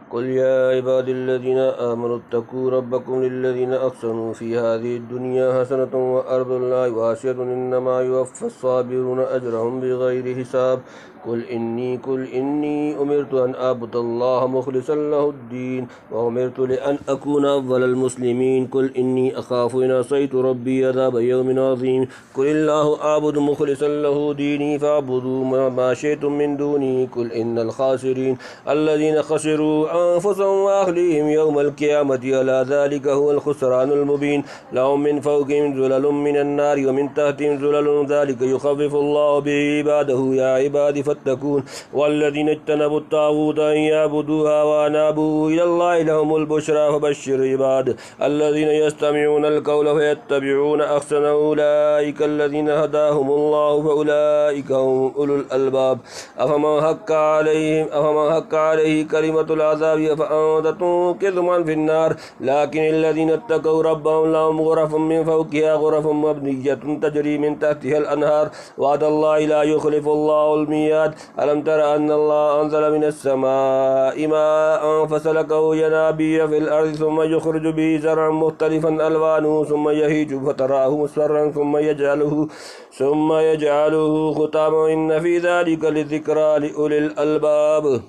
قل يا عبادي الذين آمنوا اتقوا ربكم للذين أحسنوا في هذه الدنيا حسنة وأرض الله واسعة إنما يوفى الصابرون أجرهم بغير حساب قل إني أمرت أن أعبد الله مخلصا له الدين وأمرت لأن أكون أول المسلمين قل إني أخاف إن عصيت ربي عذاب يوم عظيم قل الله أعبد مخلصا له ديني فاعبدوا ما شئتم من دوني قل إن الخاسرين الذين خسروا أنفسهم وأهليهم يوم القيامة ألا ذلك هو الخسران المبين لهم من فوقهم ظلل من النار ومن تحتهم ظلل ذلك يخفف الله به عباده يا عبادي فاتقون والذين اجتنبوا الطاغوت أن يعبدوها وأنابوا إلى الله لهم البشرى فبشر عباد الذين يستمعون القول فيتبعون أحسنه أولئك الذين هداهم الله فأولئك هم أولو الألباب أفمن حق عليه كلمة العذاب فأنت تنقذ من في النار لكن الذين اتقوا ربهم لهم غرف من فوقها غرف مبنية تجري من تحتها الأنهار وعد الله لا يخلف الله الميعاد ألم تر أن الله أنزل من السماء ماء فسلكه ينابيع في الأرض ثم يخرج به زرعا مختلفا ألوانه ثم يهيج فتراه مصفرا ثم يجعله ختاما إن في ذلك لذكرى لأولي الألباب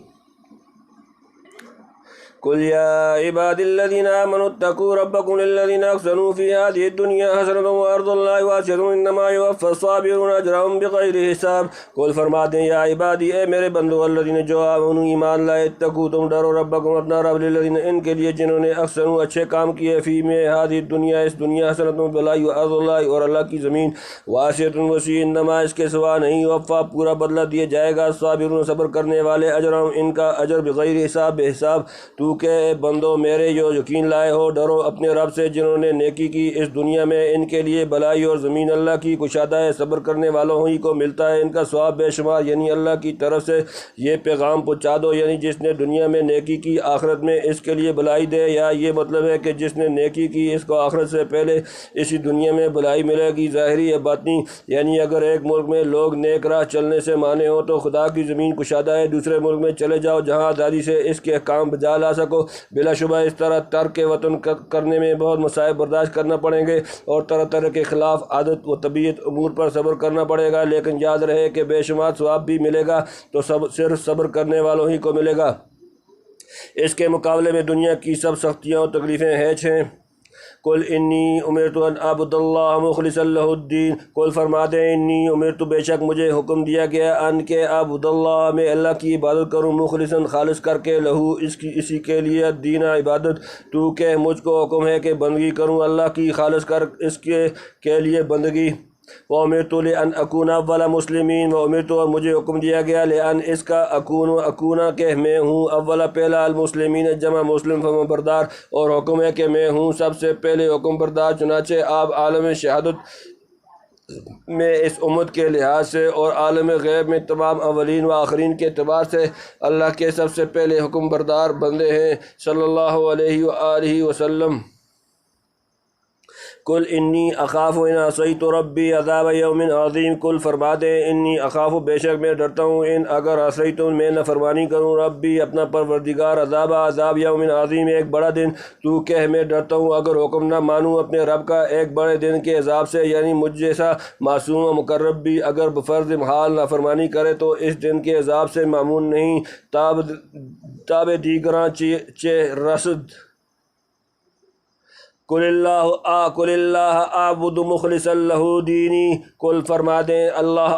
قل يا عبادي الذين آمنوا اتقوا ربكم للذين أحسنوا في هذه الدنيا حسنة وأرض الله واسعة إنما يوفى الصابرون أجرهم بغير حساب قل فرماتے ہیں یا عبادی اے میرے بندو الذین جو آمنوا ایمان لائے اتقوا تم ڈرو ربکم اپنا رب للذین ان کے لیے جنہوں نے احسنوا اچھے کام کیے فی میں ہذه الدنیا اس دنیا حسنة بلائی وأرض اللہ اور اللہ کی زمین واسعة وسیع انما اس کے سوا نہیں وفا پورا بدلہ دیا جائے گا صابرون صبر کرنے والے اجرهم ان کا اجر بغیر حساب بے حساب تو کہ بندو میرے جو یقین لائے ہو ڈرو اپنے رب سے جنہوں نے نیکی کی اس دنیا میں ان کے لیے بلائی اور زمین اللہ کی کشادہ ہے صبر کرنے والوں ہی کو ملتا ہے ان کا ثواب بے شمار یعنی اللہ کی طرف سے یہ پیغام پہنچا دو یعنی جس نے دنیا میں نیکی کی آخرت میں اس کے لیے بلائی دے یا یہ مطلب ہے کہ جس نے نیکی کی اس کو آخرت سے پہلے اسی دنیا میں بلائی ملے گی ظاہری یا باطنی یعنی اگر ایک ملک میں لوگ نیک راہ چلنے سے مانے ہو تو خدا کی زمین کشادہ ہے دوسرے ملک میں چلے جاؤ جہاں آزادی سے اس کے احکام بجا لا سکو بلا شبہ اس طرح ترک وطن کرنے میں بہت مصائب برداشت کرنا پڑیں گے اور طرح طرح کے خلاف عادت و طبیعت امور پر صبر کرنا پڑے گا لیکن یاد رہے کہ بے شمار ثواب بھی ملے گا تو صرف صبر کرنے والوں ہی کو ملے گا اس کے مقابلے میں دنیا کی سب سختیاں اور تکلیفیں ہیں قل انی امرت ان اعبد اللہ مخلصا لہ الدین قل فرما دیں انی امرت بے شک مجھے حکم دیا گیا ان کے اعبد اللہ میں اللہ کی عبادت کروں مخلصا خالص کر کے لہو اسی کے لیے الدین عبادت تو کہ مجھ کو حکم ہے کہ بندگی کروں اللہ کی خالص کر اس کے لیے بندگی وَأُمِرْتُ لِأَنْ أَكُونَ أَوَّلَ مُسْلِمِينَ وَأُمِرْتُ اور مجھے حکم دیا گیا لِأَنْ اس کا اکون کہ میں ہوں اول پہلا المسلمین جمع مسلم فرمان بردار اور حکم ہے کہ میں ہوں سب سے پہلے حکم بردار چنانچہ آپ عالم شہادت میں اس امت کے لحاظ سے اور عالم غیب میں تمام اولین و آخرین کے اعتبار سے اللہ کے سب سے پہلے حکم بردار بندے ہیں صلی اللہ علیہ وآلہ وسلم قل انی اخاف ان عصیت ربی عذاب یوم عظیم قل فرما دیں انی اخاف بے شک میں ڈرتا ہوں ان اگر عصیت میں نافرمانی کروں ربی اپنا پروردگار عذاب یوم عظیم ایک بڑا دن تو کہ میں ڈرتا ہوں اگر حکم نہ مانوں اپنے رب کا ایک بڑے دن کے عذاب سے یعنی مجھ جیسا معصوم و مقرب بھی اگر بفرض محال نافرمانی کرے تو اس دن کے عذاب سے معمون نہیں تاب دیگراں چہ رسد قل اللہ اعبد مخلصا لہ دینی قل فرما دیں اللہ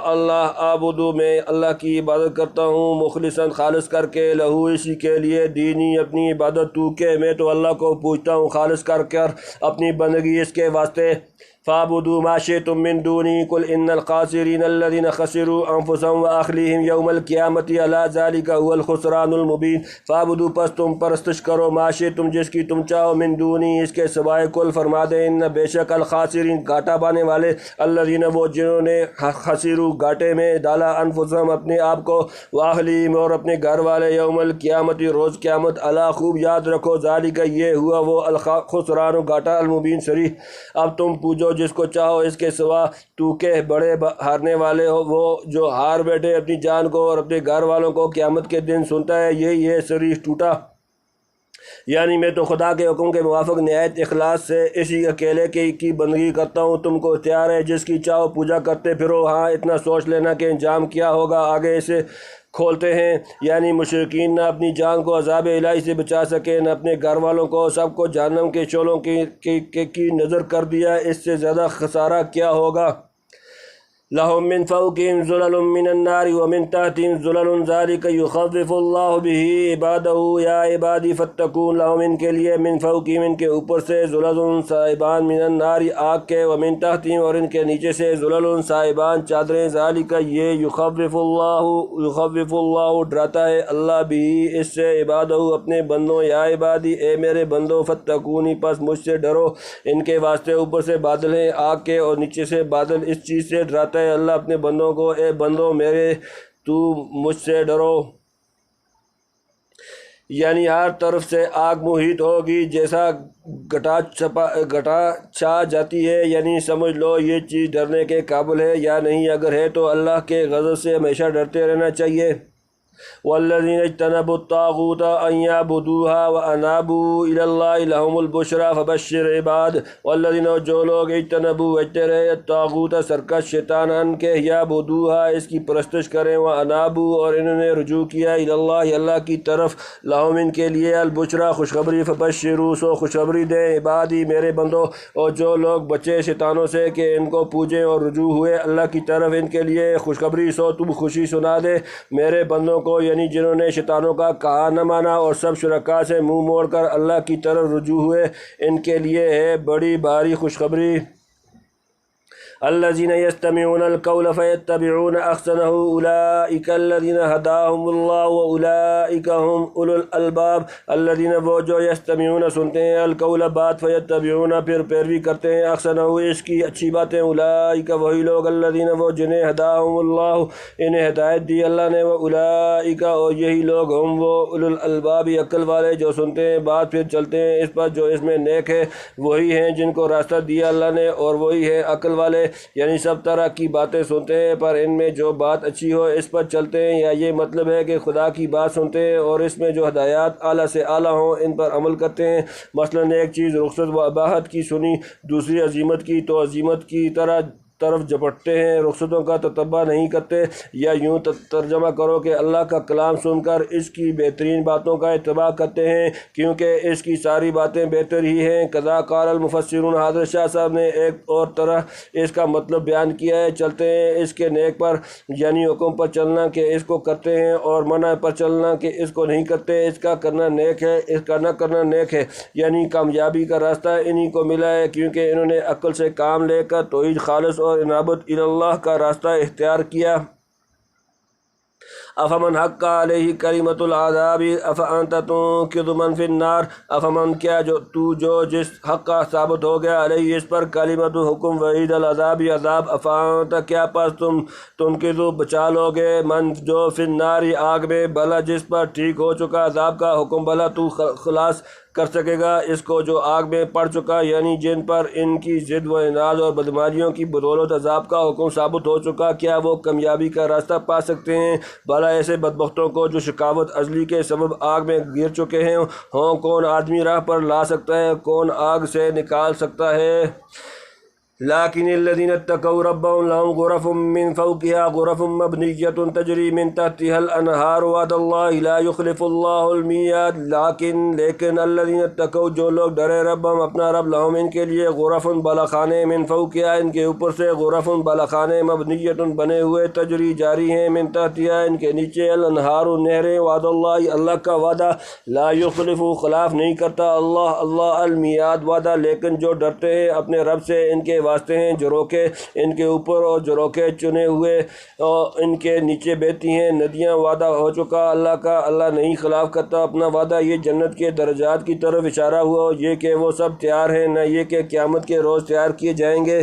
اعبد میں اللہ کی عبادت کرتا ہوں مخلصا خالص کر کے لہو اسی کے لیے دینی اپنی عبادت تو کہ میں تو اللہ کو پوچھتا ہوں خالص کر اپنی بندگی اس کے واسطے فاعبدوا ما شئتم من دونی قل ان الخاسرین الذین خسروا انفسهم واہلیہم یوم القیامۃ الا ذلک هو الخسران المبین فاعبدوا پس تم پرستش کرو ما شئتم جس کی تم چاہو من دونی اس کے سوائے قل فرما دیں ان بے شک الخاسرین گھاٹا پانے والے الذین وہ جنہوں نے خسروا گھاٹے میں ڈالا انفسهم اپنے آپ کو واہلیہم اور اپنے گھر والے یوم القیامت روز قیامت الا خوب یاد رکھو ذالک یہ ہوا وہ الخسران گھاٹا المبین صریح اب تم پوجو جس کو چاہو اس کے سوا تو کہ بڑے ہارنے والے ہو وہ جو ہار بیٹھے اپنی جان کو اور اپنے گھر والوں کو قیامت کے دن سنتا ہے یہی ہے صریح ٹوٹا یعنی میں تو خدا کے حکم کے موافق نہایت اخلاص سے اسی اکیلے کی بندگی کرتا ہوں، تم کو اختیار ہے جس کی چاہو پوجا کرتے پھرو۔ ہاں اتنا سوچ لینا کہ انجام کیا ہوگا آگے اسے کھولتے ہیں، یعنی مشرکین نہ اپنی جان کو عذاب الہی سے بچا سکے، نہ اپنے گھر والوں کو، سب کو جہنم کے شعلوں کی نظر کر دیا، اس سے زیادہ خسارہ کیا ہوگا۔ لهم من فوقهم ظلل من النار ومن تحتهم ظلل ذلك يخوف الله به عباده یا عبادی فاتقون۔ لهم ان کے لیے من فوقهم ان کے اوپر سے ظلل صاحبان من النار آگ کے، ومن تحتهم اور ان کے نیچے سے ظلل صاحبان چادریں، ذالک یہ يخوف اللہ ڈراتا ہے اللہ بھی اس سے عبادہ اپنے بندوں، یا عبادی اے میرے بندوں فاتقونی پس مجھ سے ڈرو۔ ان کے واسطے اوپر سے بادل ہیں آگ کے اور نیچے سے بادل، اس چیز سے ڈراتا ہے اللہ اپنے بندوں کو، اے بندوں میرے تو مجھ سے ڈرو۔ یعنی ہر طرف سے آگ محیط ہوگی جیسا گھٹا چھا جاتی ہے، یعنی سمجھ لو یہ چیز ڈرنے کے قابل ہے یا نہیں، اگر ہے تو اللہ کے غضب سے ہمیشہ ڈرتے رہنا چاہیے۔ والذین اجتنبوا الطاغوت ان یعبدوها وانابوا الی اللہ لهم البشری فبشر عباد۔ والذین جو لوگ اجتنبوا بچتے رہے الطاغوت سرکش شیطان ان کے، یعبدوها اس کی پرستش کریں، وانابوا اور انہوں نے رجوع کیا الی اللہ اللہ کی طرف، لهم ان کے لیے البشری خوشخبری، فبشروا سو خوشخبری دیں عبادی میرے بندوں، اور جو لوگ بچے شیطانوں سے کہ ان کو پوجیں اور رجوع ہوئے اللہ کی طرف، ان کے لیے خوشخبری سو تم خوشی سنا دے میرے بندوں کو، یعنی جنہوں نے شیطانوں کا کہا نہ مانا اور سب شرکا سے منہ موڑ کر اللہ کی طرف رجوع ہوئے، ان کے لیے ہے بڑی بھاری خوشخبری۔ الذین یستمعون القول فیتبعون احسنہ اولئک الذین ہداہم اللہ واولئک ہم اولو الالباب۔ الذین وہ جو یستمعون سنتے ہیں القول بات، فیتبعون پھر پیروی کرتے ہیں احسنہ اس کی اچھی باتیں، اولئک وہی لوگ الذین وہ جنہیں ہداہم اللہ انہیں ہدایت دی اللہ نے، واولئک اور یہی لوگ ہم وہ اولو الالباب عقل والے جو سنتے ہیں بات پھر چلتے ہیں اس پر جو اس میں نیک ہے، وہی ہیں جن کو راستہ دیا اللہ نے اور وہی ہیں عقل والے۔ یعنی سب طرح کی باتیں سنتے ہیں پر ان میں جو بات اچھی ہو اس پر چلتے ہیں، یا یہ مطلب ہے کہ خدا کی بات سنتے ہیں اور اس میں جو ہدایات اعلیٰ سے اعلیٰ ہوں ان پر عمل کرتے ہیں۔ مثلاً ایک چیز رخصت و اباحت کی سنی، دوسری عزیمت کی تو عزیمت کی طرف جپٹتے ہیں، رخصتوں کا تتبع نہیں کرتے، یا یوں ترجمہ کرو کہ اللہ کا کلام سن کر اس کی بہترین باتوں کا اتباع کرتے ہیں کیونکہ اس کی ساری باتیں بہتر ہی ہیں۔ قضا قال المفسرون، حضرت شاہ صاحب نے ایک اور طرح اس کا مطلب بیان کیا ہے، چلتے ہیں اس کے نیک پر، یعنی حکم پر چلنا کہ اس کو کرتے ہیں اور منع پر چلنا کہ اس کو نہیں کرتے، اس کا کرنا نیک ہے اس کا نہ کرنا نیک ہے، یعنی کامیابی کا راستہ انہی کو ملا ہے کیونکہ انہوں نے عقل سے کام لے کر توحید خالص اور انابت الی اللہ کا راستہ اختیار کیا۔ افمن حق علیہ کلمۃ العذاب افانت تنقذ من فی النار۔ افمن کیا جو جس حق کا ثابت ہو گیا علیہ اس پر کلمۃ حکم وعید العذاب عذاب، افانت کیا پس تم تنقذ بچا لو گے من جو فی النار آگ میں، بھلا جس پر ٹھیک ہو چکا عذاب کا حکم بھلا تو خلاص کر سکے گا اس کو جو آگ میں پڑ چکا، یعنی جن پر ان کی ضد و اناد اور بدمالیوں کی بدولت عذاب کا حکم ثابت ہو چکا، کیا وہ کامیابی کا راستہ پا سکتے ہیں؟ بھلا ایسے بدبختوں کو جو شقاوت ازلی کے سبب آگ میں گر چکے ہیں ہوں کون آدمی راہ پر لا سکتا ہے، کون آگ سے نکال سکتا ہے؟ لیکن الذین اتقوا ربهم لهم غرف من فوقها غرف مبنیۃ تجری من تحتها الانہار وعد اللہ لا یخلف اللہ المیعاد۔ لیکن الذین اتقوا جو لوگ ڈرے ربهم اپنا رب لهم ان کے لیے غرف بالاخانے من فوقها ان کے اوپر سے غرف بالاخانے مبنیۃ بنے ہوئے تجری جاری ہیں من تحتها ان کے نیچے الانہار نہریں وعد اللہ اللہ کا وعدہ لا یخلف خلاف نہیں کرتا اللہ المیعاد وعدہ۔ لیکن جو ڈرتے ہیں اپنے رب سے ان کے واسطے ہیں جو روکے ان کے اوپر اور جو روکے چنے ہوئے اور ان کے نیچے بہتی ہیں ندیاں، وعدہ ہو چکا اللہ کا، اللہ نہیں خلاف کرتا اپنا وعدہ۔ یہ جنت کے درجات کی طرف اشارہ ہوا، یہ کہ وہ سب تیار ہیں، نہ یہ کہ قیامت کے روز تیار کیے جائیں گے۔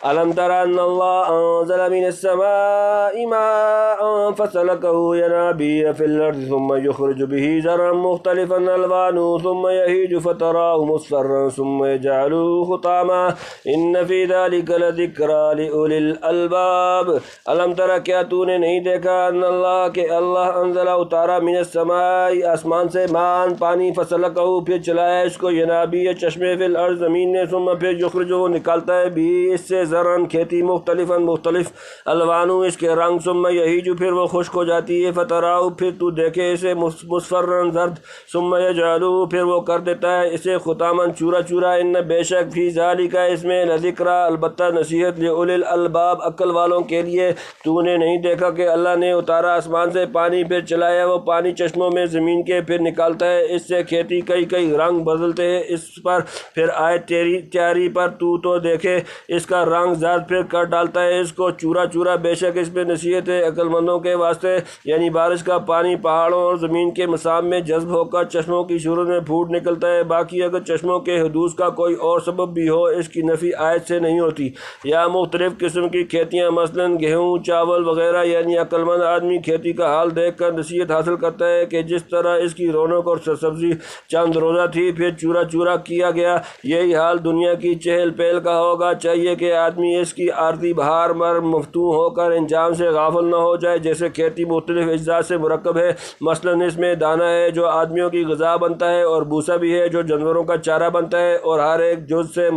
ألم تر أن الله أنزل من السماء ماء فسلكه ينابيع في الأرض ثم يخرج به زرعا مختلفا ألوانه ثم يهيج فتراه مصفرا ثم يجعله حطاما إن في ذلك لذكرى لأولي الألباب ألم تر کیا تو نے نہیں دیکھا ان اللہ کہ اللہ انزل اتارا من السماء آسمان سے مان پانی فسلکہ پھر چلایا اس کو ینابیع چشمے فی الارض زمین نے ثم پھر یخرج وہ نکالتا ہے بھی اس سے زرعن کھیتی مختلف الوانو اس کے رنگ ثم یہیج پھر وہ خشک ہو جاتی ہے فتراؤ پھر تو دیکھے اسے مصفرن زرد ثم یجعلہ پھر وہ کر دیتا ہے اسے ختامن چورا چورا ان بے شک فی ذالک اس میں لذکرہ البتہ نصیحت لأولی الالباب عقل والوں کے لیے تو نے نہیں دیکھا کہ اللہ نے اتارا آسمان سے پانی پھر چلایا وہ پانی چشموں میں زمین کے پھر نکالتا ہے اس سے کھیتی کئی رنگ بدلتے ہیں اس پر پھر آئے تیری تیاری پر تو دیکھے اس کا رنگ زرد پھر کر ڈالتا ہے اس کو چورا چورا بے شک اس میں نصیحت ہے عقل مندوں کے واسطے یعنی بارش کا پانی پہاڑوں اور زمین کے مسام میں جذب ہو کر چشموں کی صورت میں پھوٹ نکلتا ہے باقی اگر چشموں کے حدوث کا کوئی اور سبب بھی ہو اس کی نفی آیت سے نہیں ہوتی یا مختلف قسم کی کھیتیاں مثلاً گیہوں چاول وغیرہ یعنی عقل مند آدمی کھیتی کا حال دیکھ کر نصیحت حاصل کرتا ہے کہ جس طرح اس کی رونق اور سبزی چند روزہ تھی پھر چورا چورا کیا گیا یہی حال دنیا کی چہل پہل کا ہوگا چاہیے کہ آدمی اس کی عارضی بہار پر مفتون ہو کر انجام سے غافل نہ ہو جائے جیسے کھیتی مختلف اجزاء سے مرکب ہے مثلاً اس میں دانہ ہے جو آدمیوں کی غذا بنتا ہے اور بھوسا بھی ہے جو جانوروں کا چارہ بنتا ہے اور ہر ایک جز سے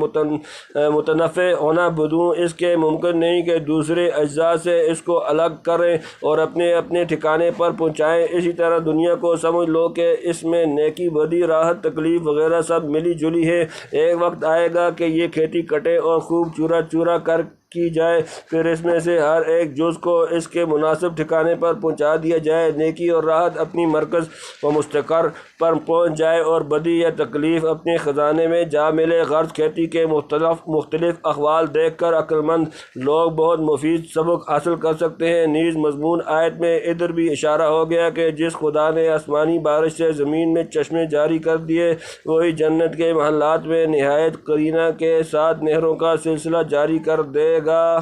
متنفع ہونا بدون اس کے ممکن نہیں کہ دوسرے اجزاء سے اس کو الگ کریں اور اپنے ٹھکانے پر پہنچائیں اسی طرح دنیا کو سمجھ لو کہ اس میں نیکی بدی راحت تکلیف وغیرہ سب ملی جلی ہے ایک وقت آئے گا کہ یہ کھیتی کٹے اور خوب چورا چورا کر کی جائے پھر اس میں سے ہر ایک جز کو اس کے مناسب ٹھکانے پر پہنچا دیا جائے نیکی اور راحت اپنی مرکز و مستقر پر پہنچ جائے اور بدی یا تکلیف اپنے خزانے میں جا ملے غرض کھیتی کے مختلف احوال دیکھ کر عقل مند لوگ بہت مفید سبق حاصل کر سکتے ہیں نیز مضمون آیت میں ادھر بھی اشارہ ہو گیا کہ جس خدا نے آسمانی بارش سے زمین میں چشمے جاری کر دیے وہی جنت کے محلات میں نہایت قرینہ کے ساتھ نہروں کا سلسلہ جاری کر دے گا